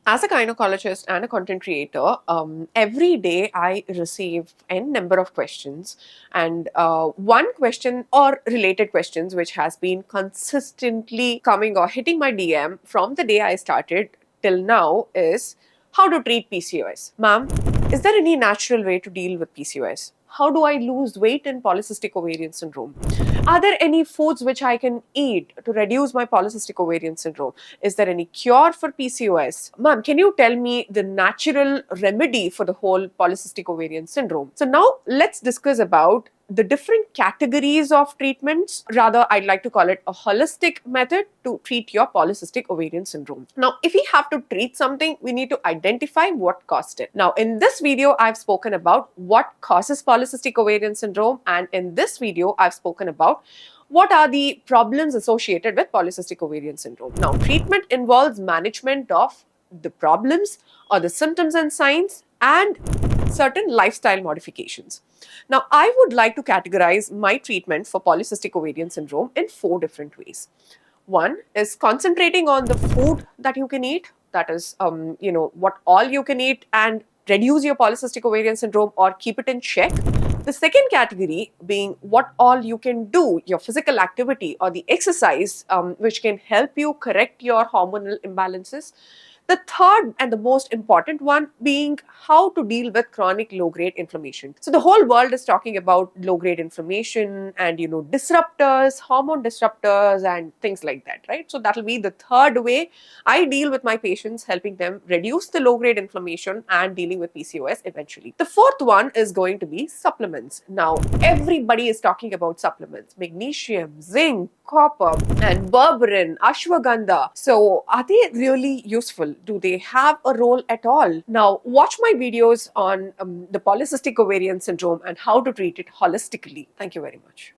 As a gynecologist and a content creator, every day I receive n number of questions, and one question or related questions which has been consistently coming or hitting my DM from the day I started till now is how to treat PCOS. Ma'am, is there any natural way to deal with PCOS? How do I lose weight in polycystic ovarian syndrome? Are there any foods which I can eat to reduce my polycystic ovarian syndrome? Is there any cure for PCOS? Ma'am, can you tell me the natural remedy for the whole polycystic ovarian syndrome? So now let's discuss about the different categories of treatments. Rather, I'd like to call it a holistic method to treat your polycystic ovarian syndrome. Now, if we have to treat something, we need to identify what caused it. Now, in this video, I've spoken about what causes polycystic ovarian syndrome, and in this video, I've spoken about what are the problems associated with polycystic ovarian syndrome. Now, treatment involves management of the problems or the symptoms and signs and certain lifestyle modifications. Now, I would like to categorize my treatment for polycystic ovarian syndrome in 4 different ways. One is concentrating on the food that you can eat, that is, what all you can eat and reduce your polycystic ovarian syndrome or keep it in check. The second category being what all you can do, your physical activity or the exercise, which can help you correct your hormonal imbalances. The third and the most important one being how to deal with chronic low-grade inflammation. So the whole world is talking about low-grade inflammation and disruptors, hormone disruptors and things like that, right? So that'll be the third way I deal with my patients, helping them reduce the low-grade inflammation and dealing with PCOS eventually. The fourth one is going to be supplements. Now, everybody is talking about supplements: magnesium, zinc, copper, and berberine, ashwagandha. So, are they really useful? Do they have a role at all? Now, watch my videos on the polycystic ovarian syndrome and how to treat it holistically. Thank you very much.